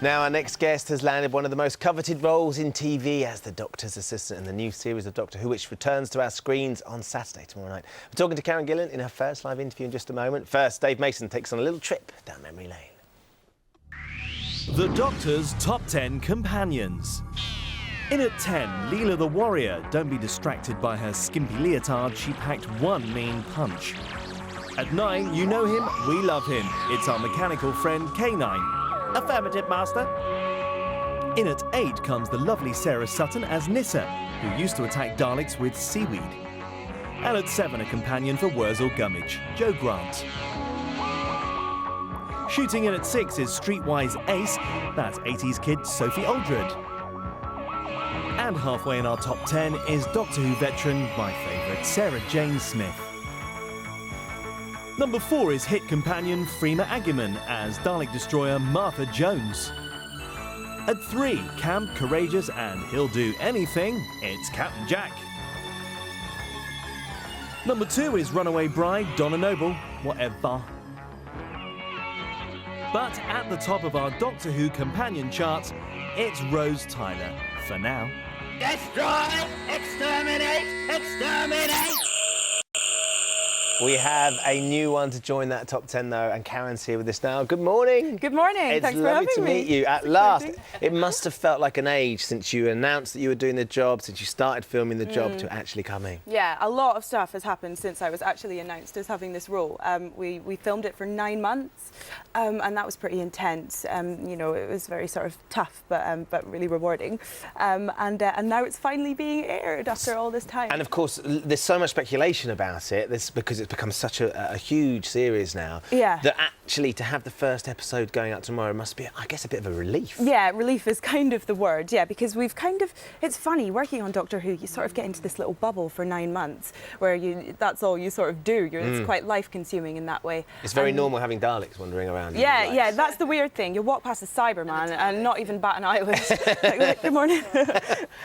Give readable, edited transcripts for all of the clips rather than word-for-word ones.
Now, our next guest has landed one of the most coveted roles in TV as the Doctor's assistant in the new series of Doctor Who, which returns to our screens on Saturday tomorrow night. We're talking to Karen Gillan in her first live interview in just a moment. First, Dave Mason takes on a little trip down memory lane. The Doctor's Top 10 Companions. In at 10, Leela the Warrior. Don't be distracted by her skimpy leotard, she packed one mean punch. At 9, you know him, we love him. It's our mechanical friend K9. Affirmative, Master. In at 8 comes the lovely Sarah Sutton as Nissa, who used to attack Daleks with seaweed. And at 7, a companion for Wurzel Gummidge, Joe Grant. Shooting in at 6 is Streetwise Ace, that's 80s kid Sophie Aldred. And halfway in our top 10 is Doctor Who veteran, my favourite, Sarah Jane Smith. Number 4 is hit companion Freema Agyeman as Dalek Destroyer Martha Jones. At 3, camp, courageous and he'll do anything, it's Captain Jack. Number 2 is runaway bride Donna Noble, whatever. But at the top of our Doctor Who companion chart, it's Rose Tyler, for now. Destroy! Exterminate! Exterminate! We have a new one to join that top 10, though, and Karen's here with us now. Good morning. Good morning. Thanks for having me. It's lovely to meet you at last. It must have felt like an age since you announced that you were doing the job, since you started filming the job, to actually coming. Yeah, a lot of stuff has happened since I was actually announced as having this role. We filmed it for 9 months, and that was pretty intense. You know, it was very sort of tough, but really rewarding. And now it's finally being aired after all this time. And of course, there's so much speculation about it. Because it's become such a huge series now. Yeah. That actually to have the first episode going out tomorrow must be, I guess, a bit of a relief. Yeah, relief is kind of the word, yeah, because we've kind of, it's funny, working on Doctor Who, you sort of get into this little bubble for 9 months where that's all you sort of do. It's quite life-consuming in that way. It's very normal having Daleks wandering around. Yeah, yeah, that's the weird thing. You walk past a Cyberman and not even bat an eyelid. like, good morning.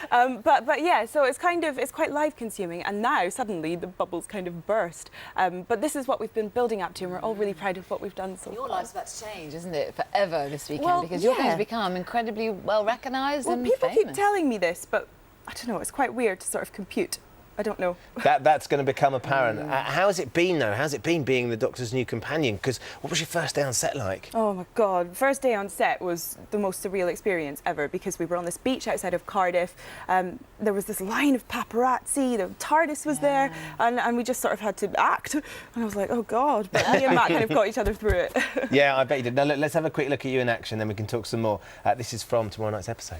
But yeah, so it's quite life-consuming, and now suddenly the bubble's kind of burst. But this is what we've been building up to, and we're all really proud of what we've done so far. Your life's about to change, isn't it, forever this weekend? Well, because you're going to become incredibly well recognised and people famous. keep telling me this, but I don't know, it's quite weird to sort of compute. I don't know. That's going to become apparent. How has it been, though? How's it been being the Doctor's new companion? Because what was your first day on set like? Oh, my God. First day on set was the most surreal experience ever because we were on this beach outside of Cardiff. There was this line of paparazzi. The TARDIS was there, and we just sort of had to act. And I was like, oh, God. But me and Matt kind of got each other through it. Yeah, I bet you did. Now, let's have a quick look at you in action, then we can talk some more. This is from tomorrow night's episode.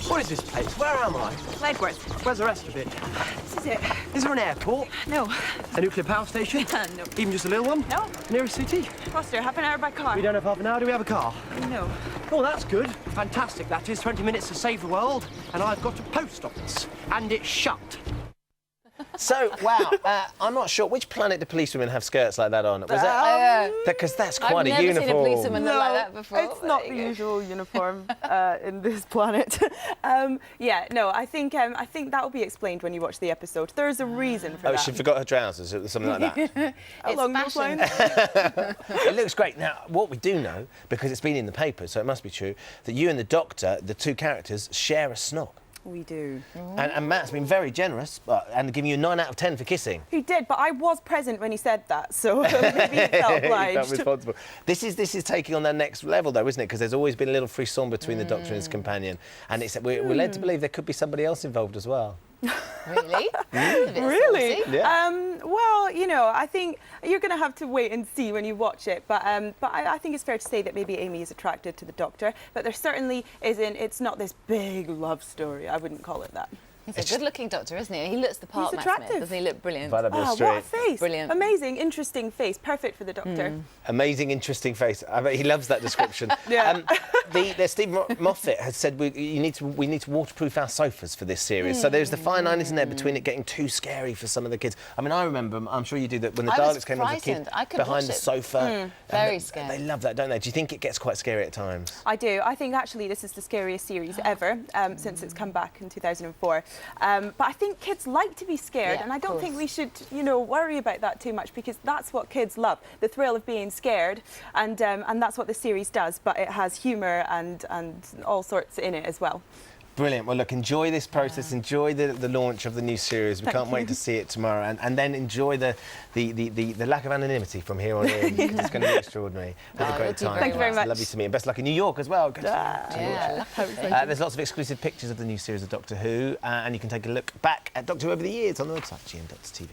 What is this place? Where am I? Ledworth. Where's the rest of it? This is it. Is there an airport? No. A nuclear power station? No. Even just a little one? No. Nearest city? Gloucester, half an hour by car. We don't have half an hour. Do we have a car? No. Oh, that's good. Fantastic, that is. 20 minutes to save the world. And I've got a post office. And it's shut. So, wow, I'm not sure. Which planet do policewomen have skirts like that on? Was that? Because that's quite a uniform. I've never seen a policewoman look like that before. It's not the usual uniform in this planet. Yeah, no, I think that will be explained when you watch the episode. There's a reason for that. Oh, she forgot her trousers or something like that. Along those lines. It looks great. Now, what we do know, because it's been in the paper, so it must be true, that you and the Doctor, the two characters, share a snog. We do. And Matt's been very generous and giving you a 9 out of 10 for kissing. He did, but I was present when he said that, so maybe he felt obliged. He felt responsible. This is taking on that next level, though, isn't it? Because there's always been a little frisson between the Doctor and his companion, and we're led to believe there could be somebody else involved as well. Really? Really? Yeah. Well, you know, I think you're going to have to wait and see when you watch it. But I think it's fair to say that maybe Amy is attracted to the Doctor. But there certainly isn't. It's not this big love story. I wouldn't call it that. He's a good-looking Doctor, isn't he? He looks the part, He's Matt attractive. Smith. Doesn't he look brilliant? Right up your Oh, street. what a face. Brilliant. Amazing, interesting face. Perfect for the Doctor. Amazing, interesting face. I bet he loves that description. Yeah. Steve Moffat has said we need to waterproof our sofas for this series. So there's the fine line, isn't there, between it getting too scary for some of the kids. I mean, I remember, I'm sure you do, that when the Daleks came as a kid behind the sofa. Very scary. They love that, don't they? Do you think it gets quite scary at times? I do. I think actually this is the scariest series ever since it's come back in 2004. But I think kids like to be scared, Yeah, and I don't of think course. we should, worry about that too much, because that's what kids love, the thrill of being scared, and that's what the series does. But it has humour and all sorts in it as well. Brilliant. Well, look, enjoy this process. Enjoy the launch of the new series. We can't wait to see it tomorrow, and then enjoy the lack of anonymity from here on in, because it's going to be extraordinary. Have a you'll great do time. very Thank you very It's much. Lovely to meet you. Best of luck in New York as well. Good to Yeah, There's lots of exclusive pictures of the new series of Doctor Who, and you can take a look back at Doctor Who over the years on the website, gm.tv.